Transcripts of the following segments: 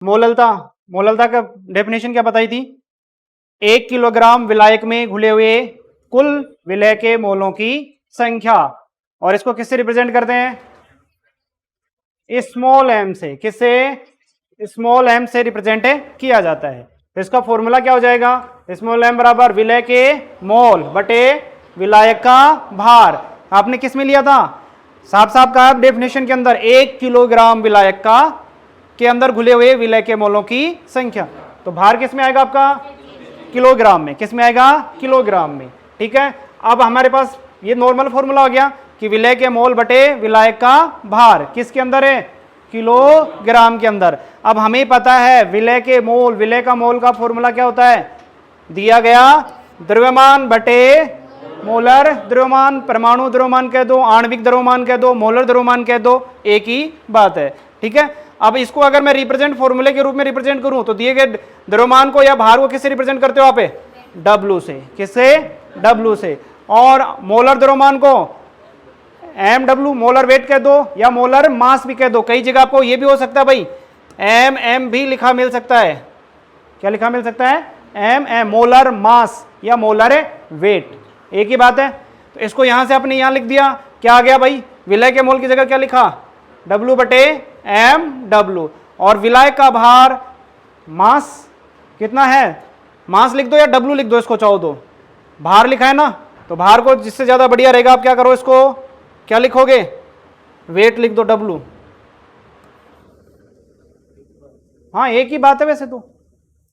मोललता, मोललता का डेफिनेशन क्या बताई थी? 1 किलोग्राम विलायक में घुले हुए कुल विलय के मोलों की संख्या। और इसको किससे रिप्रेजेंट करते हैं? स्मॉल एम से। किससे? स्मॉल एम से रिप्रेजेंट किया जाता है। तो इसका फॉर्मूला क्या हो जाएगा? स्मॉल एम बराबर विलय के मोल बटे विलायक का भार। आपने किस में लिया था? साफ साफ कहा डेफिनेशन के अंदर, 1 किलोग्राम विलायक का के अंदर घुले हुए विलय के मोलों की संख्या। तो भार किस में आएगा आपका? किलोग्राम में। किस में आएगा? किलोग्राम में। ठीक है, अब हमारे पास ये नॉर्मल फॉर्मूला हो गया कि विलय के मोल बटे विलायक का भार किसके अंदर है? किलोग्राम के अंदर। अब हमें पता है विलय के मोल, विलय का मोल का फॉर्मूला क्या होता है? दिया गया द्रव्यमान बटे मोलर द्रव्यमान। परमाणु द्रव्यमान कह दो, आणविक द्रव्यमान कह दो, मोलर द्रव्यमान कह दो, एक ही बात है। ठीक है, अब इसको अगर मैं रिप्रेजेंट फॉर्मूले के रूप में रिप्रेजेंट करूं तो दिए गए द्रव्यमान को या भार को किससे रिप्रेजेंट करते हो आप? डब्ल्यू से। किससे? डब्ल्यू से। और मोलर द्रव्यमान को एम डब्ल्यू, मोलर वेट कह दो या मोलर मास भी कह दो। कई जगह आपको ये भी हो सकता है भाई, एम एम भी लिखा मिल सकता है। क्या लिखा मिल सकता है? एम एम, मोलर मास या मोलर वेट, एक ही बात है। तो इसको यहां से आपने यहां लिख दिया, क्या आ गया भाई? विलय के मोल की जगह क्या लिखा? डब्ल्यू बटे एम डब्ल्यू। और विलायक का भार मास कितना है? मास लिख दो या डब्ल्यू लिख दो, इसको चाहो तो। भार लिखा है ना, तो भार को जिससे ज्यादा बढ़िया रहेगा आप क्या करो, इसको क्या लिखोगे? वेट लिख दो, डब्ल्यू। हाँ एक ही बात है वैसे तो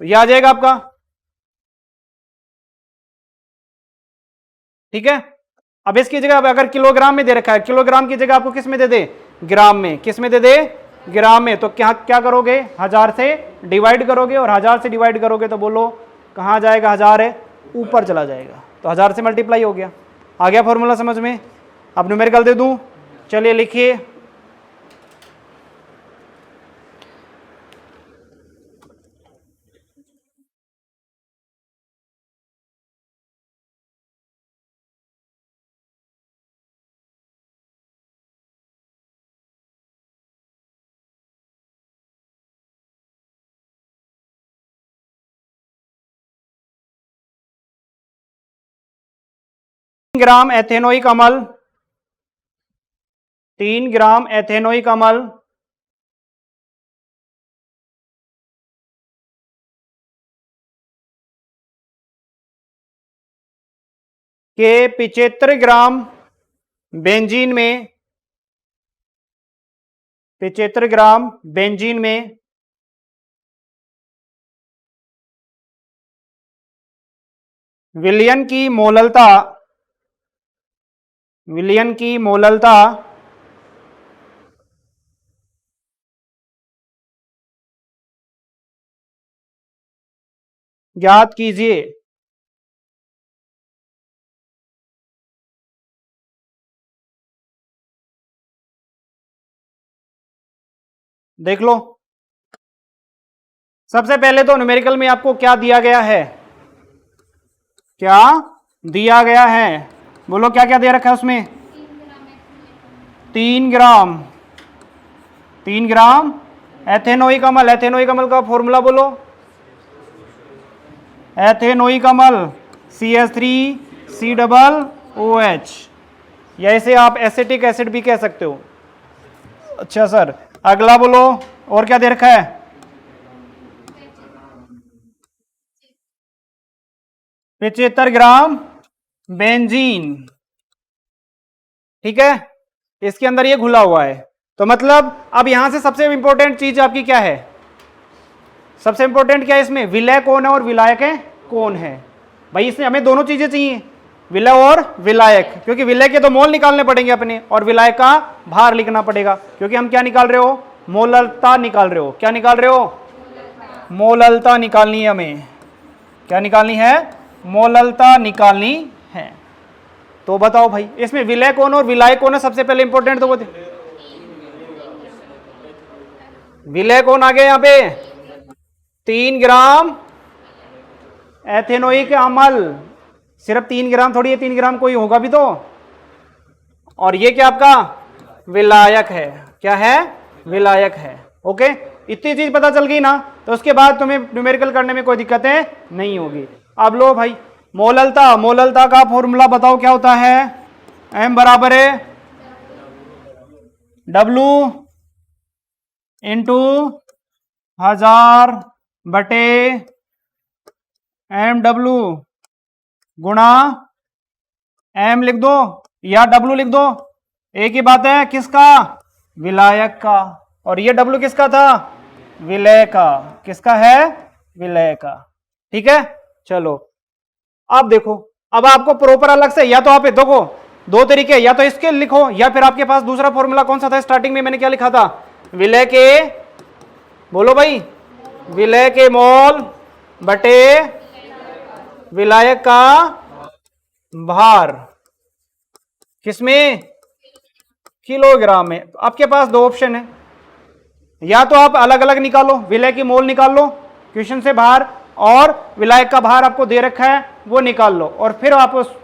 ये आ जाएगा आपका। ठीक है, अब इसकी जगह अगर किलोग्राम में दे रखा है, किलोग्राम की जगह आपको किस में दे दे? ग्राम में। किस में दे दे? ग्राम में। तो क्या क्या करोगे? 1000 से डिवाइड करोगे, और 1000 से डिवाइड करोगे तो बोलो कहाँ जाएगा? 1000 है, ऊपर चला जाएगा, तो 1000 से मल्टीप्लाई हो गया। आ गया फॉर्मूला समझ में? अब न्यूमेरिकल दे दूं, चलिए लिखिए। ग्राम एथेनोइक अम्ल, 3 ग्राम एथेनोइक अम्ल के 75 ग्राम बेंजीन में, 75 ग्राम बेंजीन में विलयन की मोललता, विलयन की मोललता ज्ञात कीजिए। देख लो, सबसे पहले तो न्यूमेरिकल में आपको क्या दिया गया है? क्या दिया गया है? बोलो क्या क्या दे रखा है उसमें? 3 ग्राम, 3 ग्राम एथेनोइक अम्ल। एथेनोइक अम्ल का फॉर्मूला बोलो। एथेनोइक अम्ल CH3COOH, या इसे आप एसिटिक एसिड भी कह सकते हो। अच्छा सर, अगला बोलो, और क्या दे रखा है? 75 ग्राम बेंजीन। ठीक है, इसके अंदर ये घुला हुआ है। तो मतलब अब यहां से सबसे इंपॉर्टेंट चीज आपकी क्या है? सबसे इंपॉर्टेंट क्या है इसमें? विलय कौन है और विलायक है कौन है? भाई इसमें हमें दोनों चीजें चाहिए, विलय और विलायक, क्योंकि विलय के तो मोल निकालने पड़ेंगे अपने, और विलायक का भार लिखना पड़ेगा, क्योंकि हम क्या निकाल रहे हो? मोललता निकाल रहे हो। क्या निकाल रहे हो? मोललता निकालनी है हमें। क्या निकालनी है? मोललता निकालनी है। तो बताओ भाई इसमें विलय कौन और विलायक कौन है? सबसे पहले इंपॉर्टेंट तो वो विलय कौन आ गया यहाँ पे? 3 ग्राम एथेनोइक अम्ल। सिर्फ 3 ग्राम थोड़ी है, 3 ग्राम कोई होगा भी तो। और ये क्या आपका? विलायक है। क्या है? विलायक है। ओके, इतनी चीज पता चल गई ना, तो उसके बाद तुम्हें न्यूमेरिकल करने में कोई दिक्कतें नहीं होगी। अब लो भाई, मोललता, मोललता का फॉर्मूला बताओ क्या होता है। एम बराबर है डब्लू इंटू 1000 बटे एम डब्लू गुणा एम लिख दो या डब्लू लिख दो, एक ही बात है। किसका? विलायक का। और ये डब्लू किसका था? विलय का। किसका है? विलय का। ठीक है, चलो अब देखो, अब आपको प्रॉपर अलग से, या तो आप देखो दो तरीके, या तो इसके लिखो, या फिर आपके पास दूसरा फॉर्मूला कौन सा था स्टार्टिंग में, मैंने क्या लिखा था? विलय के, बोलो भाई, विलय के मोल बटे विलायक का भार, किसमें? किलोग्राम में। आपके पास दो ऑप्शन है, या तो आप अलग अलग निकालो, विलय की मोल निकाल लो क्वेश्चन से बाहर, और विलायक का भार आपको दे रखा है वो निकाल लो, और फिर आप उस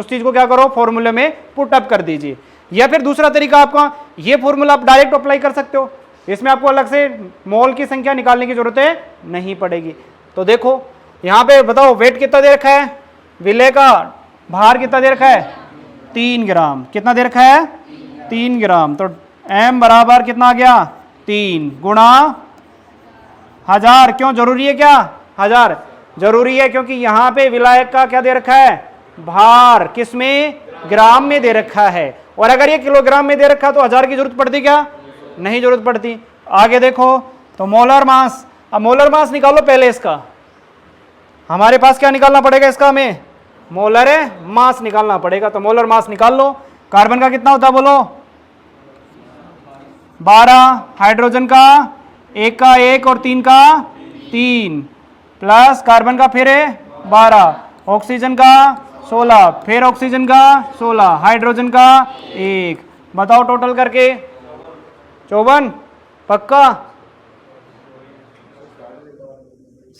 चीज को क्या करो, फॉर्मूले में पुट अप कर दीजिए। या फिर दूसरा तरीका आपका, ये फॉर्मूला आप डायरेक्ट अप्लाई कर सकते हो, इसमें आपको अलग से मोल की संख्या निकालने की जरूरत है नहीं पड़ेगी। तो देखो यहां पे बताओ, वेट कितना दे रखा है, विलय का भार कितना दे रखा है? 3 ग्राम। कितना दे रखा है? 3 ग्राम। तो m बराबर कितना आ गया? 3 गुणा 1000। क्यों जरूरी है? क्या 1000 जरूरी है? क्योंकि यहां पे विलायक का क्या दे रखा है? भार। किसमें? ग्राम में दे रखा है। और अगर ये किलोग्राम में दे रखा तो 1000 की जरूरत पड़ती क्या? नहीं जरूरत पड़ती। आगे देखो, तो मोलर मास, अब मोलर मास निकालो पहले इसका। हमारे पास क्या निकालना पड़ेगा इसका? हमें मोलर मास निकालना पड़ेगा। तो मोलर मास निकाल लो। कार्बन का कितना होता है बोलो? 12। हाइड्रोजन का 1 का 1 और 3 का 3, प्लस कार्बन का फिर है 12, ऑक्सीजन का 16, फिर ऑक्सीजन का 16, हाइड्रोजन का 1। बताओ टोटल करके 54। पक्का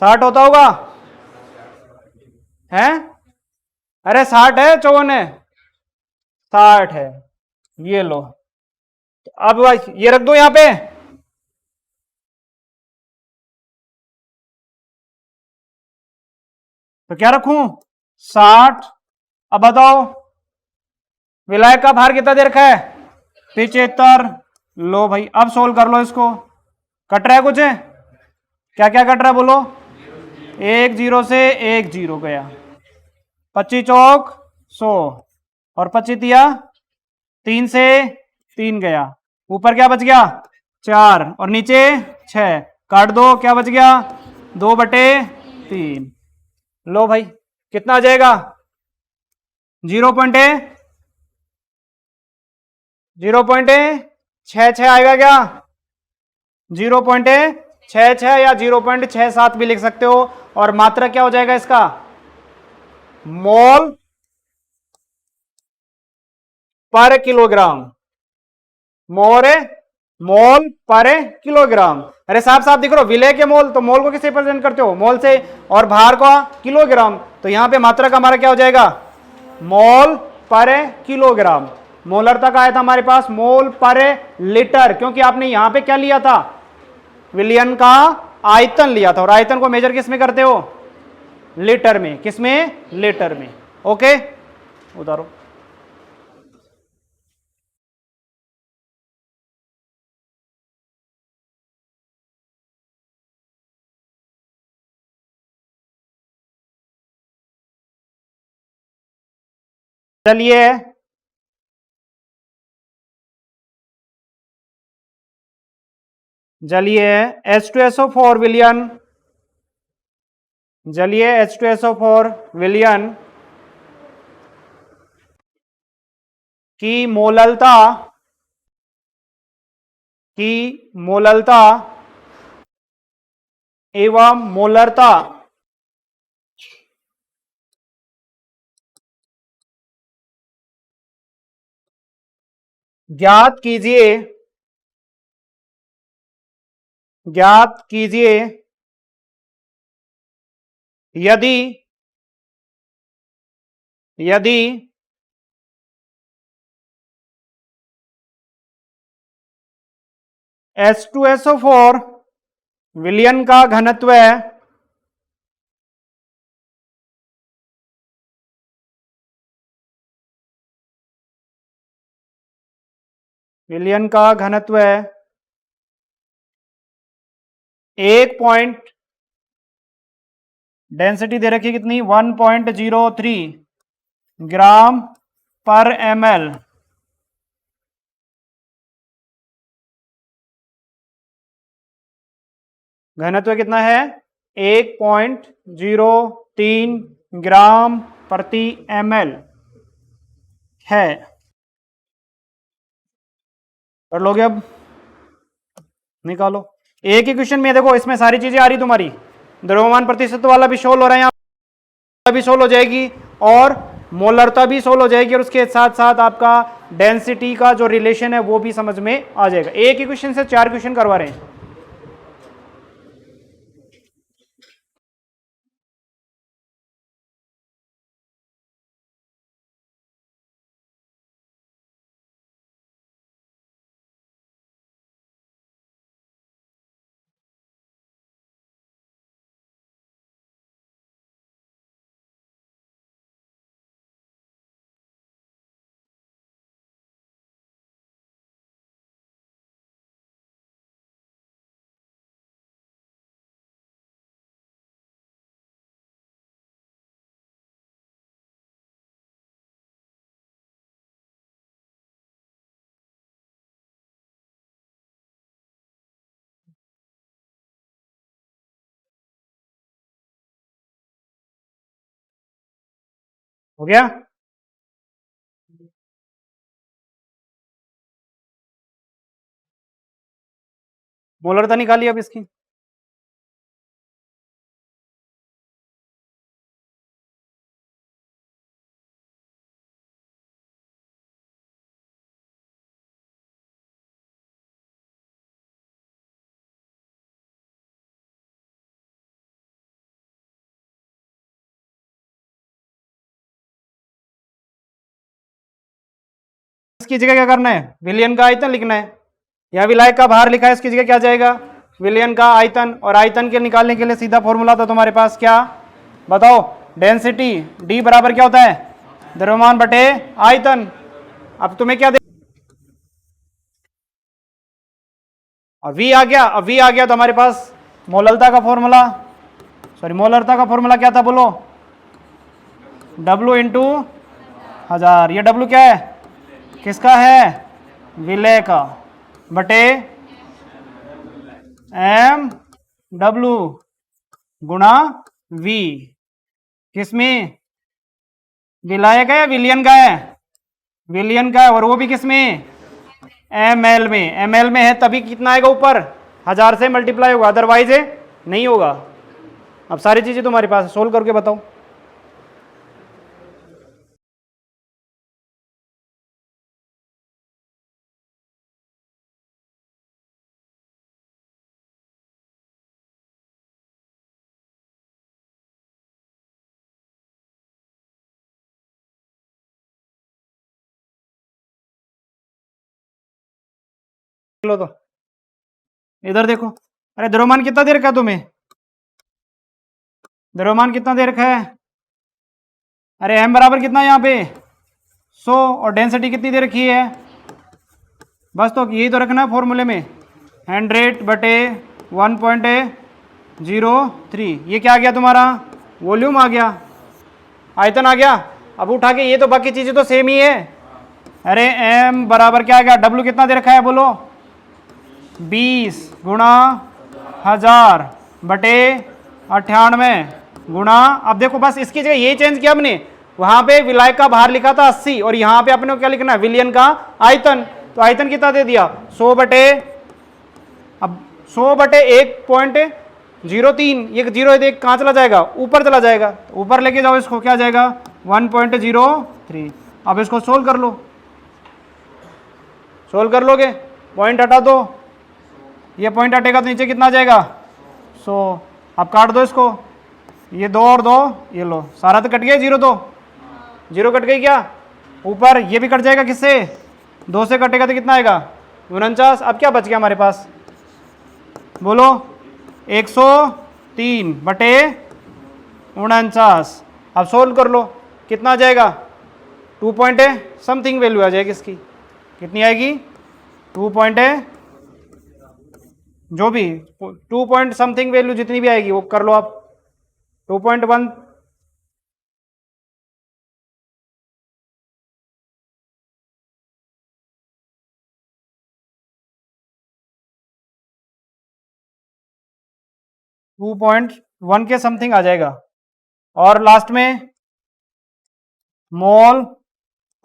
60 होता होगा? हैं? अरे 60 है, 54 है? 60 है। ये लो, अब ये रख दो यहां पे। तो क्या रखूं? 60। अब बताओ विलायक का भार कितना दे रखा है? 75। लो भाई, अब सोल्व कर लो इसको। कट रहा है कुछ? क्या क्या कट रहा है बोलो? 1 0 से 1 0 गया, 25 चौक 100, और 25 दिया 3 से 3 गया, ऊपर क्या बच गया? 4, और नीचे 6। काट दो, क्या बच गया? 2/3। लो भाई, कितना आ जाएगा? 0.66 आएगा क्या? 0.66 या 0.67 भी लिख सकते हो। और मात्रा क्या हो जाएगा इसका? मोल पर किलोग्राम। मोल पर किलोग्राम। अरे साफ साफ दिख रहा, विलय के मोल, तो मोल को किससे रिप्रेजेंट करते हो? मोल से। और भार को किलोग्राम। तो यहां पे मात्रा का हमारा क्या हो जाएगा? मोल पर किलोग्राम। मोलरता का आया था हमारे पास मोल पर लीटर, क्योंकि आपने यहां पे क्या लिया था? विलयन का आयतन लिया था, और आयतन को मेजर किस में करते हो? लीटर में। किस में? लीटर में। ओके, उतारो। चलिए जलिए H2SO4 विलयन, जलिए H2SO4 विलयन की मोललता एवं मोलरता ज्ञात कीजिए, यदि H2SO4 विलयन का घनत्व है विलयन का घनत्व है 1 डेंसिटी दे रखी कितनी 1.03 ग्राम पर ml। घनत्व कितना है 1.03 ग्राम प्रति ml है। कर लोगे अब, निकालो। एक ही क्वेश्चन में देखो इसमें सारी चीजें आ रही तुम्हारी, द्रव्यमान प्रतिशत वाला भी सोल्व हो रहा है, यहाँ भी सोल्व हो जाएगी और मोलरता भी सोल्व हो जाएगी और उसके साथ साथ आपका डेंसिटी का जो रिलेशन है वो भी समझ में आ जाएगा। एक ही क्वेश्चन से 4 क्वेश्चन करवा रहे हैं। हो गया? मोलरता निकालिए अब इसकी। इसकी जगह क्या करना है, विलयन का आयतन लिखना है। या विलायक का भार लिखा है, इसकी जगह क्या जाएगा विलयन का आयतन। और आयतन के निकालने के लिए सीधा फॉर्मूला था तुम्हारे पास, क्या बताओ, डेंसिटी डी बराबर क्या होता है द्रव्यमान बटे आयतन। अब तुम्हें क्या दे, और वी आ गया। अब वी आ गया तो हमारे पास मोलरता का फॉर्मूला, सॉरी मोलरता का फॉर्मूला क्या था बोलो, W इंटू 1000। ये W क्या है, किसका है, विलय का, बटे MW गुणा V। किसमें, विलायक है या विलयन का है, विलयन का है, और वो भी किसमें ml में। ml में है तभी कितना आएगा ऊपर, 1000 से मल्टीप्लाई होगा, अदरवाइज नहीं होगा। अब सारी चीजें तुम्हारे पास, सोल्व करके बताओ। लो तो इधर देखो, अरे द्रव्यमान कितना दे रखा है तुम्हें, द्रव्यमान कितना दे रखा है, अरे m बराबर कितना है यहाँ पे 100, और डेंसिटी कितनी दे रखी है, बस तो यही तो रखना है फॉर्मूले में, 100 बटे 1.03। ये क्या आ गया तुम्हारा, वॉल्यूम आ गया, आयतन आ गया। अब उठा के ये तो बाकी चीजें तो सेम ही है। अरे m बराबर क्या आ गया, W कितना दे रखा है बोलो, 20 गुणा 1000 बटे 98 गुणा, अब देखो बस इसकी जगह ये चेंज किया हमने, वहां पे विलायक का भार लिखा था 80 और यहां पे अपने को क्या लिखना है, विलयन का आयतन। तो आयतन कितना दे दिया 100 बटे, अब 100 बटे 1.03, ये जीरो एक कहाँ चला जाएगा, ऊपर चला जाएगा, ऊपर लेके जाओ इसको, क्या जाएगा 1.03। अब इसको सोल्व कर लो, सोल्व कर लोगे, पॉइंट हटा दो, ये पॉइंट हटेगा तो नीचे कितना आ जाएगा 100। अब काट दो इसको, ये 2 और 2, ये लो, सारा तो कट गया, जीरो तो जीरो कट गई क्या, ऊपर ये भी कट जाएगा, किससे 2 से कटेगा तो कितना आएगा 49। अब क्या बच गया हमारे पास बोलो, 103 बटे 49। अब सोल्व कर लो, कितना आ जाएगा? 2 पॉइंट समथिंग वैल्यू आ जाएगी इसकी। कितनी आएगी? 2 पॉइंट जो भी 2 पॉइंट समथिंग वैल्यू जितनी भी आएगी वो कर लो आप। 2.1 2.1 के समथिंग आ जाएगा। और लास्ट में मोल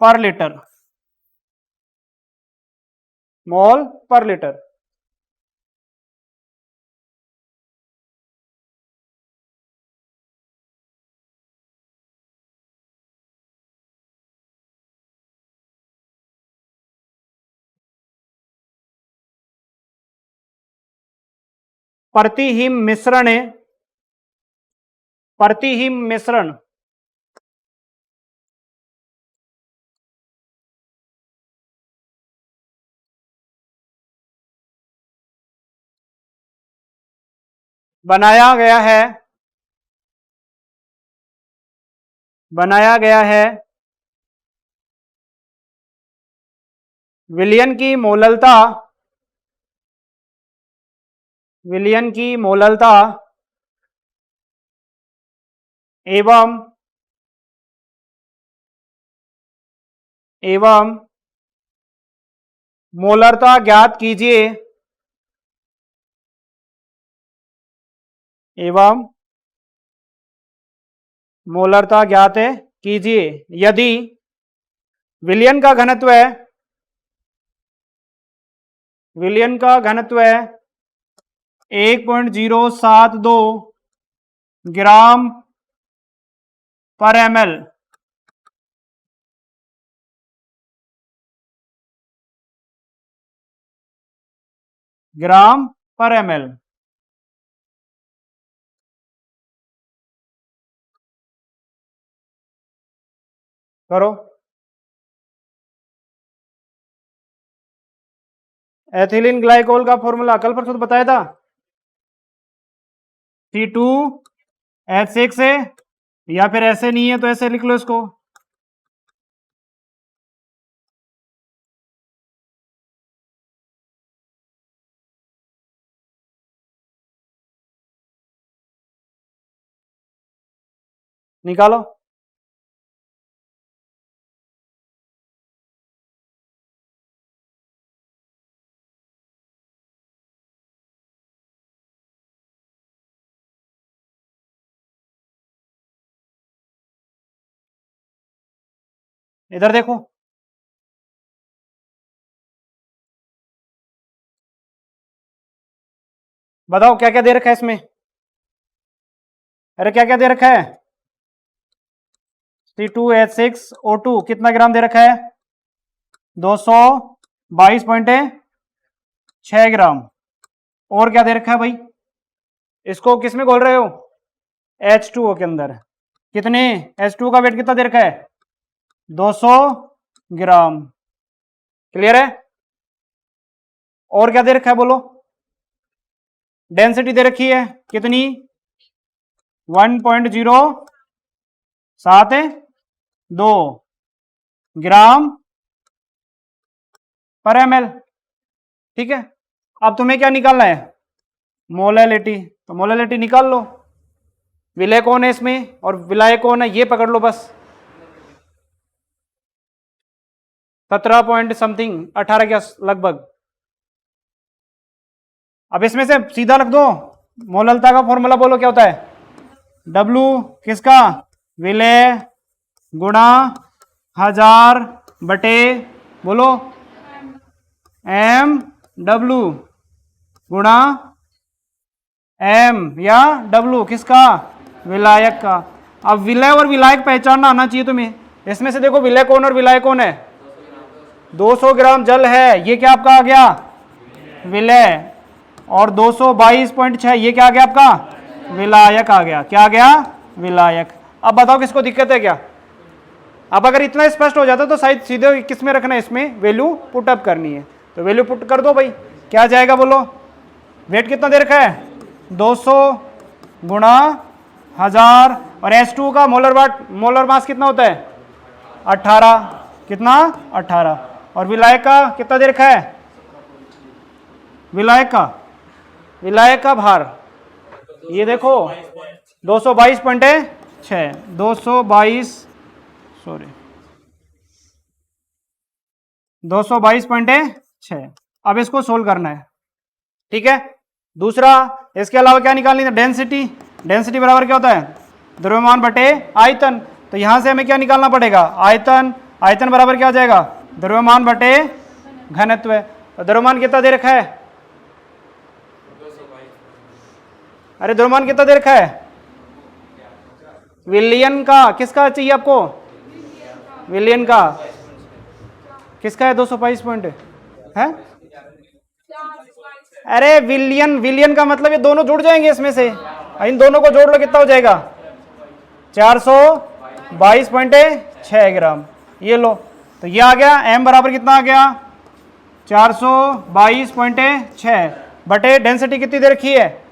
पर लीटर, मोल पर लीटर। प्रतिहिम मिश्रण, प्रतिहिम मिश्रण बनाया गया है, बनाया गया है विलयन की मोललता, विलयन की मोललता एवं मोलरता ज्ञात कीजिए, एवं मोलरता ज्ञात कीजिए यदि विलयन का घनत्व, विलयन का घनत्व 1.072 ग्राम पर ml, ग्राम पर ml। करो। एथिलीन ग्लाइकोल का फॉर्मूला कल परसों तो बताया था, C2H6 है, या फिर ऐसे नहीं है तो ऐसे लिख लो इसको। निकालो। इधर देखो, बताओ क्या क्या दे रखा है इसमें? अरे क्या क्या दे रखा है? C2H6O2 कितना ग्राम दे रखा है? 222.6 ग्राम। और क्या दे रखा है भाई? इसको किस में घोल रहे हो? H2O के अंदर। कितने? H2O का वेट कितना दे रखा है? 200 ग्राम। क्लियर है? और क्या दे रखा है बोलो? डेंसिटी दे रखी है कितनी? 1.072 ग्राम पर ml। ठीक है, अब तुम्हें क्या निकालना है? मोलैलिटी। तो मोलैलिटी निकाल लो। विलय कौन है इसमें और विलाय कौन है, ये पकड़ लो बस। 17 पॉइंट समथिंग, 18 के लगभग। अब इसमें से सीधा रख दो। मोललता का फॉर्मूला बोलो क्या होता है? W किसका? विलय गुणा 1000 बटे बोलो MW गुणा M या W किसका? विलायक का। अब विलय और विलायक पहचानना आना चाहिए तुम्हें। इसमें से देखो विलय कौन और विलायक कौन है? 200 ग्राम जल है, ये क्या आपका आ गया? विलय। और 222.6 ये क्या आ गया आपका? विलायक आ गया। क्या आ गया? विलायक। अब बताओ किसको दिक्कत है क्या? अब अगर इतना स्पष्ट हो जाता तो शायद सीधे किस में रखना है? इसमें वैल्यू पुट अप करनी है, तो वैल्यू पुट कर दो भाई। क्या जाएगा बोलो? वेट कितना दे रखा है? 200 गुणा 1000 और H2 का मोलर मास कितना होता है 18, कितना 18। और विलायक का कितना दे रखा है, विलायक का भार ये देखो 222.6 222.6। अब इसको सोल्व करना है, ठीक है। दूसरा इसके अलावा क्या निकालनी है, डेंसिटी बराबर क्या होता है द्रव्यमान बटे आयतन। तो यहां से हमें क्या निकालना पड़ेगा, आयतन बराबर क्या हो जाएगा द्रव्यमान बटे घनत्व। तो द्रव्यमान कितना दे रखा है, अरे द्रव्यमान कितना दे रखा है विलियन का, किसका चाहिए आपको, विलियन का, किसका है 222 पॉइंट है। अरे विलियन का मतलब ये दोनों जुड़ जाएंगे इसमें से, इन दोनों को जोड़ लो कितना हो जाएगा 422.6 ग्राम। ये लो तो ये आ गया, m बराबर कितना आ गया 422.6 बटे डेंसिटी कितनी दे रखी है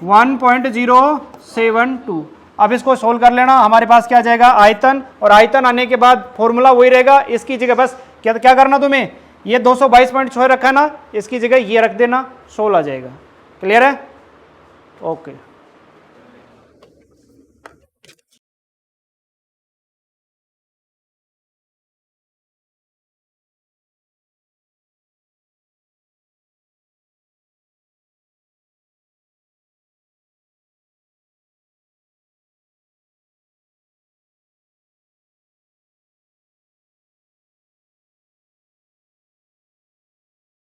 1.072। अब इसको सोल्व कर लेना, हमारे पास क्या आ जाएगा आयतन, और आयतन आने के बाद फॉर्मूला वही रहेगा, इसकी जगह बस क्या करना तुम्हें, ये 222.6 रखा ना, इसकी जगह ये रख देना, 16 आ जाएगा। क्लियर है, ओके।